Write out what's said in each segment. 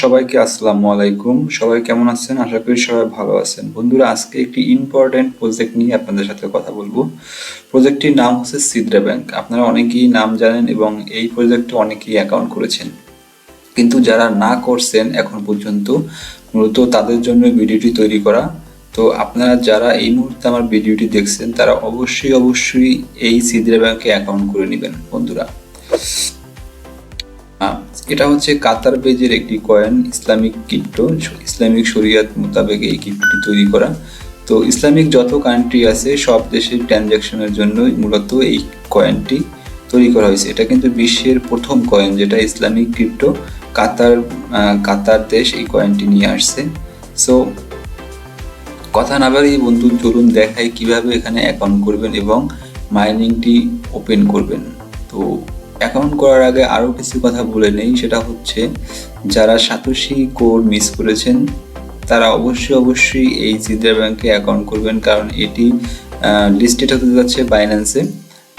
সবাইকে আসসালামু আলাইকুম। সবাই কেমন আছেন? আশা করি সবাই ভালো আছেন। বন্ধুরা, আজকে একটি ইম্পর্টেন্ট প্রজেক্ট নিয়ে আপনাদের সাথে কথা বলবো। প্রজেক্টটির নাম হচ্ছে সিদ্রা ব্যাংক। আপনারা অনেকেই নাম জানেন এবং এই প্রজেক্টে অনেকেই অ্যাকাউন্ট করেছেন, কিন্তু যারা না করছেন এখন পর্যন্ত, মূলত তাদের জন্য ভিডিওটি তৈরি করা। তো আপনারা যারা এই মুহূর্তে আমার ভিডিওটি দেখছেন তারা অবশ্যই এই সিদ্রা ব্যাংকে অ্যাকাউন্ট করে নেবেন বন্ধুরা। এটা হচ্ছে কাতার বেজের একটি কয়েন, ইসলামিক ক্রিপ্টো। ইসলামিক শরিয়াত মোতাবেক এই ক্রিপ্টোটি তৈরি করা। তো ইসলামিক যত কান্ট্রি আছে সব দেশের ট্রানজ্যাকশনের জন্যই মূলত এই কয়েনটি তৈরি করা হয়েছে। এটা কিন্তু বিশ্বের প্রথম কয়েন যেটা ইসলামিক ক্রিপ্টো। কাতার দেশ এই কয়েনটি নিয়ে আসছে। সো কথা না বাড়িয়ে বন্ধু, চলুন দেখাই কিভাবে এখানে অ্যাকাউন্ট করবেন এবং মাইনিংটি ওপেন করবেন। তো অ্যাকাউন্ট করার আগে আরও কিছু কথা বলে নেই, সেটা হচ্ছে যারা সাতোশি কোড মিস করেছেন তারা অবশ্যই এই সিদ্রা ব্যাংকে অ্যাকাউন্ট করবেন, কারণ এটি লিস্টেড হতে যাচ্ছে বাইন্যান্সে।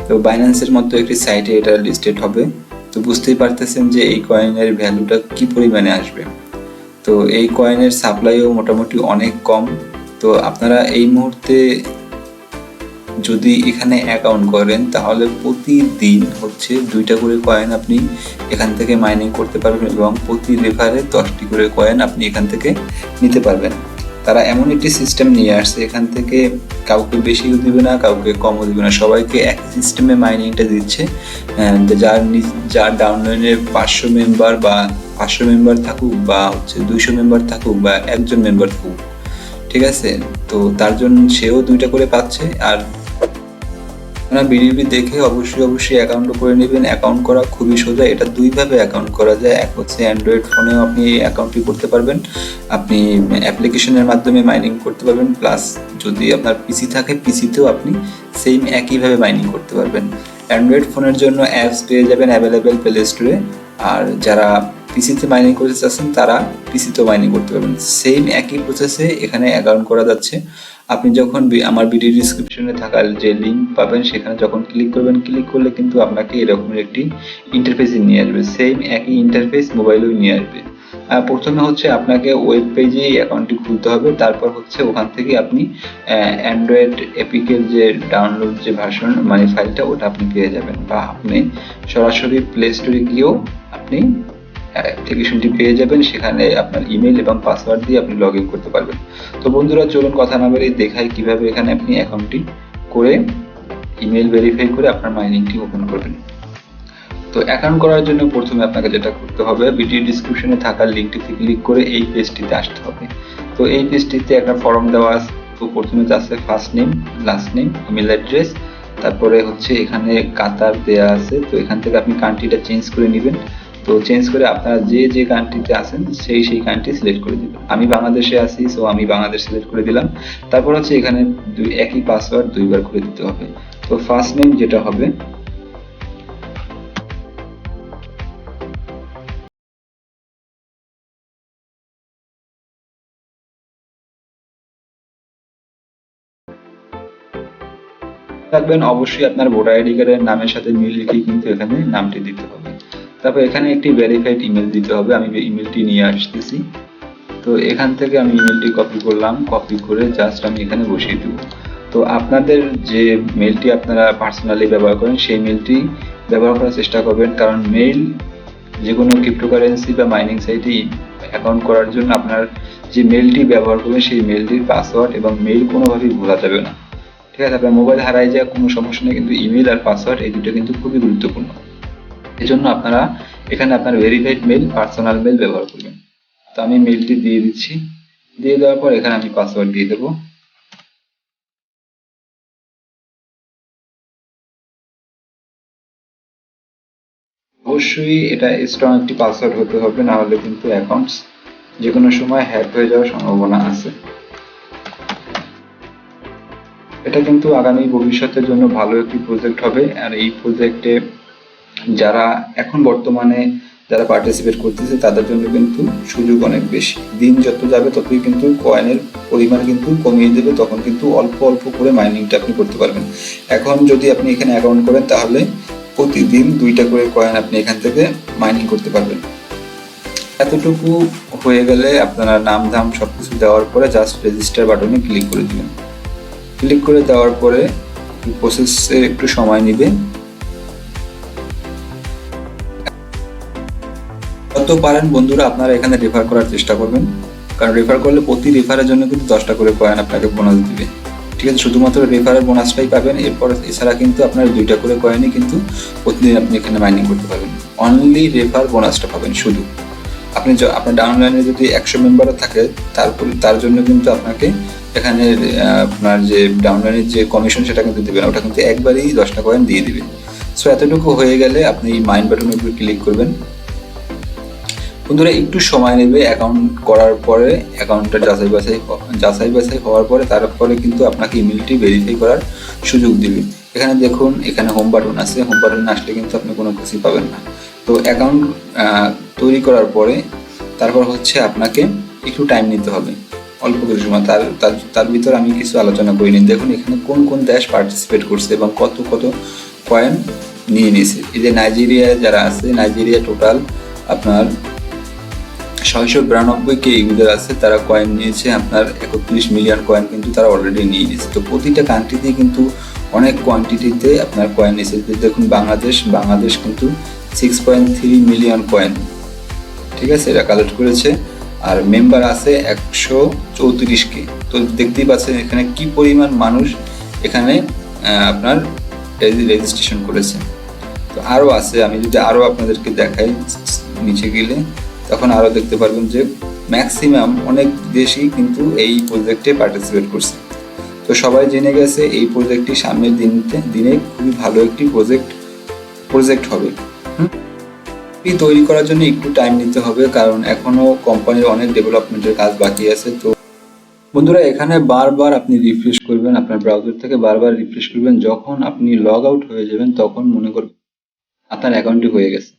তো বাইন্যান্সের মতো একটি সাইটে এটা লিস্টেড হবে। তো বুঝতেই পারতেছেন যে এই কয়েনের ভ্যালুটা কি পরিমাণে আসবে। তো এই কয়েনের সাপ্লাইও মোটামুটি অনেক কম। তো আপনারা এই মুহূর্তে যদি এখানে অ্যাকাউন্ট করেন তাহলে প্রতিদিন হচ্ছে 2টা করে কয়েন আপনি এখান থেকে মাইনিং করতে পারবেন এবং প্রতি রেফারে 10টি করে কয়েন আপনি এখান থেকে নিতে পারবেন। তারা এমন একটি সিস্টেম নিয়ে আসছে, এখান থেকে কাউকে বেশিও দিবে না, কাউকে কমও দিবে না, সবাইকে একই সিস্টেমে মাইনিংটা দিচ্ছে। যার ডাউনলাইনে 500 মেম্বার বা 500 মেম্বার থাকুক বা হচ্ছে 200 মেম্বার থাকুক বা একজন মেম্বার থাকুক, ঠিক আছে? তো তার জন্য সেও 2টা করে পাচ্ছে। আর আপনারা ভিডিওটি দেখে অবশ্যই অ্যাকাউন্ট করে নেবেন। অ্যাকাউন্ট করা খুবই সোজা। এটা দুইভাবে অ্যাকাউন্ট করা যায়। এক হচ্ছে অ্যান্ড্রয়েড ফোনেও আপনি অ্যাকাউন্টটি করতে পারবেন, আপনি অ্যাপ্লিকেশনের মাধ্যমে মাইনিং করতে পারবেন, প্লাস যদি আপনার পিসি থাকে পিসিতেও আপনি সেম একইভাবে মাইনিং করতে পারবেন। অ্যান্ড্রয়েড ফোনের জন্য অ্যাপস পেয়ে যাবেন অ্যাভেলেবেল প্লে স্টোরে, আর যারা পিসিতে মাইনিং করতে চাচ্ছেন তারা পিসিতেও মাইনিং করতে পারবেন। সেম একই প্রসেসে এখানে অ্যাকাউন্ট করা যাচ্ছে। আপনি যখন আমার ভিডিও ডিসক্রিপশনে থাকা যে লিঙ্ক পাবেন সেখানে যখন ক্লিক করবেন, ক্লিক করলে কিন্তু আপনাকে এরকম একটি ইন্টারফেসে নিয়ে আসবে। সেম একই ইন্টারফেস মোবাইলেও নিয়ে আসবে। প্রথমে হচ্ছে আপনাকে ওয়েব পেজেই অ্যাকাউন্টটি খুলতে হবে, তারপর হচ্ছে ওখান থেকে আপনি অ্যান্ড্রয়েড এপিকের যে ডাউনলোড যে ভার্সন মানে ফাইলটা ওটা আপনি পেয়ে যাবেন, বা আপনি সরাসরি প্লে স্টোরে গিয়েও আপনি অ্যাপ্লিকেশনটি পেয়ে যাবেন। সেখানে আপনার ইমেল এবং পাসওয়ার্ড দিয়ে আপনি লগ ইন করতে পারবেন। তো বন্ধুরা, চলুন কথা না বাড়িয়ে দেখাই কিভাবে এখানে আপনি অ্যাকাউন্টটি করে ইমেল ভেরিফাই করে আপনার মাইনিংটি ওপেন করবেন। তো অ্যাকাউন্ট করার জন্য প্রথমে আপনাকে যেটা করতে হবে, ভিডিও ডিসক্রিপশনে থাকা লিঙ্কটিতে ক্লিক করে এই পেজটিতে আসতে হবে। তো এই পেজটিতে একটা ফর্ম দেওয়া আছে। তো প্রথমে আছে first name, last name, email address, তারপরে হচ্ছে এখানে কাতার দেয়া আছে। তো এখান থেকে আপনি কান্ট্রিটা চেঞ্জ করে নেবেন। তো চেঞ্জ করে আপনারা যে কান্ট্রিতে আছেন সেই কান্ট্রি সিলেক্ট করে দিবেন। আমি বাংলাদেশে আছি, সো আমি বাংলাদেশ সিলেক্ট করে দিলাম। তারপর হচ্ছে এখানে একই পাসওয়ার্ড 2বার করে দিতে হবে। তো ফার্স্ট নেম যেটা হবে, থাকবেন অবশ্যই আপনার ভোটার আইডি কার্ডের নামের সাথে মিল রেখে কিন্তু এখানে নামটি দিতে হবে। তারপর এখানে একটি ভেরিফাইড ইমেল দিতে হবে। আমি ইমেলটি নিয়ে আসতেছি। তো এখান থেকে আমি ইমেলটি কপি করলাম, কপি করে জাস্ট আমি এখানে বসিয়ে দেব। তো আপনাদের যে মেলটি আপনারা পার্সোনালি ব্যবহার করেন সেই মেলটি ব্যবহার করার চেষ্টা করবেন, কারণ মেইল যে কোনো ক্রিপ্টোকারেন্সি বা মাইনিং সাইটে অ্যাকাউন্ট করার জন্য আপনার যে মেলটি ব্যবহার করবেন সেই মেলটির পাসওয়ার্ড এবং মেইল কোনোভাবেই ভোলা যাবে না, ঠিক আছে? আপনার মোবাইল হারায় যায় কোনো সমস্যা নেই, কিন্তু ইমেল আর পাসওয়ার্ড এই দুটো কিন্তু খুবই গুরুত্বপূর্ণ। এই জন্য আপনারা এখানে আপনার ভেরিফাইড মেল, পার্সোনাল মেল ব্যবহার করবেন। তো আমি মেলটি দিয়ে দিচ্ছি। দিয়ে দেওয়ার পর এখানে আমি পাসওয়ার্ড দিয়ে দেবো। অবশ্যই এটা স্ট্রং একটি পাসওয়ার্ড হতে হবে, না হলে কিন্তু অ্যাকাউন্টস যে কোনো সময় হ্যাক হয়ে যাওয়ার সম্ভাবনা আছে। এটা কিন্তু আগামী ভবিষ্যতের জন্য ভালো একটি প্রজেক্ট হবে। আর এই প্রজেক্টে যারা এখন বর্তমানে যারা পার্টিসিপেট করতেছে তাদের জন্য কিন্তু সুযোগ অনেক বেশি। দিন যত যাবে ততই কিন্তু কয়েনের পরিমাণ কিন্তু কমিয়ে দেবে, তখন কিন্তু অল্প করে মাইনিংটা আপনি করতে পারবেন। এখন যদি আপনি এখানে অ্যাকাউন্ট করেন তাহলে প্রতিদিন 2টা করে কয়েন আপনি এখান থেকে মাইনিং করতে পারবেন। এতটুকু হয়ে গেলে আপনারা নাম ধাম সবকিছু দেওয়ার পরে জাস্ট রেজিস্টার বাটনে ক্লিক করে দিবেন। ক্লিক করে দেওয়ার পরে প্রসেসে একটু সময় নেবে। যত পারেন বন্ধুরা আপনারা এখানে রেফার করার চেষ্টা করবেন, কারণ রেফার করলে প্রতি রেফারের জন্য কিন্তু 10টা করে কয়েন আপনাকে বোনাস দিবে। ঠিক আছে, শুধুমাত্র রেফারের বোনাসটাই পাবেন, এরপর এছাড়া কিন্তু আপনার 2টা করে কয়েনই কিন্তু প্রতিদিন আপনি এখানে মাইনিং করতে পারবেন। অনলি রেফার বোনাসটা পাবেন শুধু। আপনি আপনার ডাউনলাইনে যদি 100 মেম্বারও থাকে তার জন্য কিন্তু আপনাকে এখানে আপনার যে ডাউনলাইনের যে কমিশন সেটা কিন্তু দেবেন, ওটা কিন্তু একবারেই 10টা কয়েন দিয়ে দিবে। সো এতটুকু হয়ে গেলে আপনি মাইন বাটনের উপর ক্লিক করবেন। বন্ধুরা একটু সময় নেবে অ্যাকাউন্ট করার পরে, অ্যাকাউন্টটা যাচাই বাছাই হওয়ার পরে তারপরে কিন্তু আপনাকে ইমেলটি ভেরিফাই করার সুযোগ দিবে। এখানে দেখুন, এখানে হোম বাটন আছে, হোম বাটনে আসলে কিন্তু আপনি কোনো কিছুই পাবেন না। তো অ্যাকাউন্ট তৈরি করার পরে তারপর হচ্ছে আপনাকে একটু টাইম নিতে হবে, অল্প কিছু সময়। তার ভিতর আমি কিছু আলোচনা করিনি। দেখুন এখানে কোন কোন দেশ পার্টিসিপেট করছে এবং কত কত কয়েন নিয়ে নিয়েছে। এই যে নাইজেরিয়া যারা আছে, নাইজেরিয়া টোটাল আপনার 692 ইউজার আছে, তারা কয়েন নিয়েছে আপনার 31 মিলিয়ন কয়েন কিন্তু তারা অলরেডি নিয়ে নিয়েছে। তো প্রতিটা কান্ট্রিতেই কিন্তু অনেক কোয়ান্টিটিতে আপনার কয়েন নিয়েছে। দেখুন বাংলাদেশ কিন্তু 6.3 মিলিয়ন কয়েন, ঠিক আছে, এটা কালেক্ট করেছে। আর মেম্বার আছে 134K। তো দেখতেই পাচ্ছেন এখানে কি পরিমাণ মানুষ এখানে আপনার রেজিস্ট্রেশন করেছে। তো আরও আছে, আমি যদি আরও আপনাদেরকে দেখাই নিচে গেলে তখন আরও দেখতে পারবেন যে ম্যাক্সিমাম অনেক দেশই কিন্তু এই প্রজেক্টে পার্টিসিপেট করছে। তো সবাই জেনে গেছে এই প্রজেক্টটি সামনের দিনে খুবই ভালো একটি প্রজেক্ট হবে। তৈরি করার জন্য একটু টাইম নিতে হবে, কারণ এখনো কোম্পানির অনেক ডেভেলপমেন্টের কাজ বাকি আছে। তো বন্ধুরা এখানে বারবার আপনি রিফ্রেশ করবেন, আপনার ব্রাউজার থেকে বারবার রিফ্রেশ করবেন। যখন আপনি লগ আউট হয়ে যাবেন তখন মনে করবেন আপনার অ্যাকাউন্টটি হয়ে গেছে।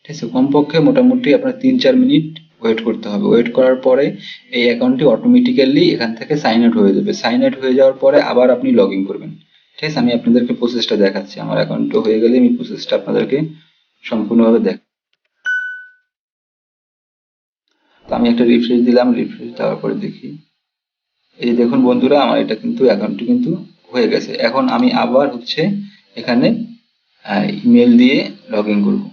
ঠিক আছে, কমপক্ষে মোটামুটি আপনার 3-4 মিনিট ওয়েট করতে হবে। ওয়েট করার পরে এই অ্যাকাউন্টটি অটোমেটিক্যালি এখান থেকে সাইন আউট হয়ে যাবে। সাইন আউট হয়ে যাওয়ার পরে আবার আপনি লগ ইন করবেন। ঠিক আছে, আমি আপনাদেরকে প্রসেসটা দেখাচ্ছি। আমার অ্যাকাউন্টটা হয়ে গেলে আমি প্রসেসটা আপনাদেরকে সম্পূর্ণভাবে তো আমি একটা রিফ্রেশ দিলাম, রিফ্রেশ দেওয়ার পরে দেখি, এই দেখুন বন্ধুরা আমার এটা কিন্তু অ্যাকাউন্টটি কিন্তু হয়ে গেছে। এখন আমি আবার হচ্ছে এখানে ইমেল দিয়ে লগ ইন করবো।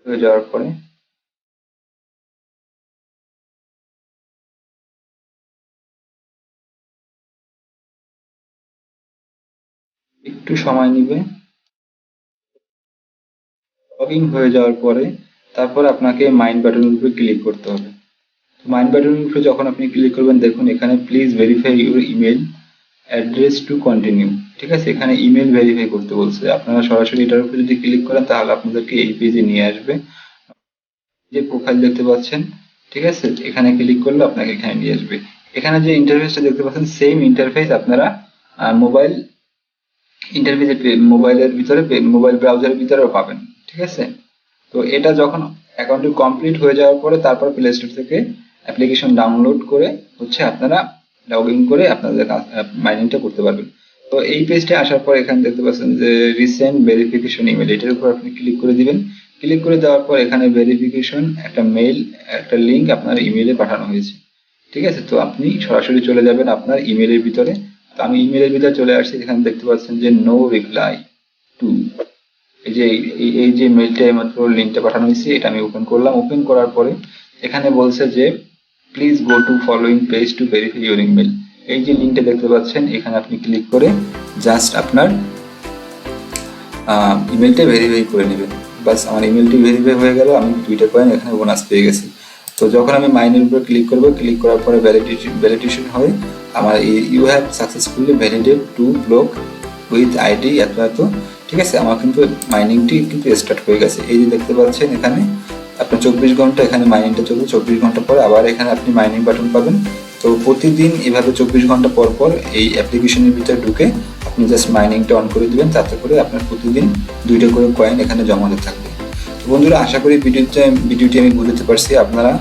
হয়ে যাওয়ার পরে একটু সময় নিবে। লগ ইন হয়ে যাওয়ার পরে তারপর আপনাকে মাইন বাটনের উপরে ক্লিক করতে হবে। মাইন বাটনের উপরে যখন আপনি ক্লিক করবেন দেখুন এখানে please verify your email address to continue. ঠিক আছে, এখানে ইমেল ভেরিফাই করতে বলছে। আপনারা সরাসরি এটার উপরে যদি ক্লিক করেন তাহলে আপনাদেরকে এই পেজে নিয়ে আসবে। যে প্রোফাইল দেখতে পাচ্ছেন, ঠিক আছে, এখানে ক্লিক করলে আপনাকে এখানে নিয়ে আসবে। এখানে যে ইন্টারফেসটা দেখতে পাচ্ছেন সেম ইন্টারফেস আপনারা মোবাইল মোবাইলের ভিতরে মোবাইল ব্রাউজারের ভিতরেও পাবেন। ঠিক আছে, তো এটা যখন অ্যাকাউন্টটি কমপ্লিট হয়ে যাওয়ার পরে তারপর প্লে স্টোর থেকে অ্যাপ্লিকেশন ডাউনলোড করে হচ্ছে আপনারা লগ ইন করে আপনাদের মাইনিংটা করতে পারবেন। তো এই পেজটা আসার পর এখানে দেখতে পাচ্ছেন যে রিসেন্ট ভেরিফিকেশন ইমেল, এটার উপর আপনি ক্লিক করে দিবেন। ক্লিক করে দেওয়ার পর এখানে ভেরিফিকেশন একটা লিঙ্ক আপনার ইমেইলে পাঠানো হয়েছে। ঠিক আছে, তো আপনি সরাসরি চলে যাবেন আপনার ইমেলের ভিতরে। তো আমি ইমেলের ভিতরে চলে আসছি, এখানে দেখতে পাচ্ছেন যে নো রিপ্লাই টু, এই যে মেইলটা এইমাত্র লিঙ্কটা পাঠানো হয়েছে এটা আমি ওপেন করলাম। ওপেন করার পরে এখানে বলছে যে please go to following page to verify your email. এই যে লিঙ্কটা দেখতে পাচ্ছেন এখানে আপনি ক্লিক করে জাস্ট আপনার ইমেলটা ভেরিফাই করে নেবেন। বাস আমার ইমেলটি ভেরিফাই হয়ে গেল, আমি 2টা কয়েন এখানে বোনাস পেয়ে গেছি। তো যখন আমি মাইনের উপর ক্লিক করব, ক্লিক করার পরে ভ্যালিডেশন হয় আমার you have successfully validate to block with ID এত এত। ঠিক আছে, আমার কিন্তু মাইনিংটি কিন্তু স্টার্ট হয়ে গেছে। এই যে দেখতে পাচ্ছেন এখানে আপনার 24 ঘন্টা এখানে মাইনিংটা চলবে। 24 ঘন্টা পরে আবার এখানে আপনি মাইনিং বাটন পাবেন। তো প্রতিদিন এভাবে 24 ঘন্টা পর পর এই অ্যাপ্লিকেশনের ভিতরে ঢুকে আপনি জাস্ট মাইনিংটা অন করে দিবেন, তাতে করে আপনার প্রতিদিন 2টা করে কয়েন এখানে জমা হতে থাকবে। তো বন্ধুরা আশা করি ভিডিওটি আমি বুঝতে পারছি। আপনারা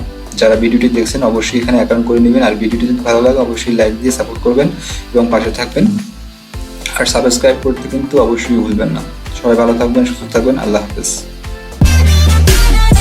যারা ভিডিওটি দেখছেন অবশ্যই এখানে অ্যাকাউন্ট করে নেবেন। আর ভিডিওটি যদি ভালো লাগে অবশ্যই লাইক দিয়ে সাপোর্ট করবেন এবং পাশে থাকবেন। আর সাবস্ক্রাইব করতে কিন্তু অবশ্যই ভুলবেন না। সবাই ভালো থাকবেন, সুস্থ থাকবেন। আল্লাহ হাফেজ।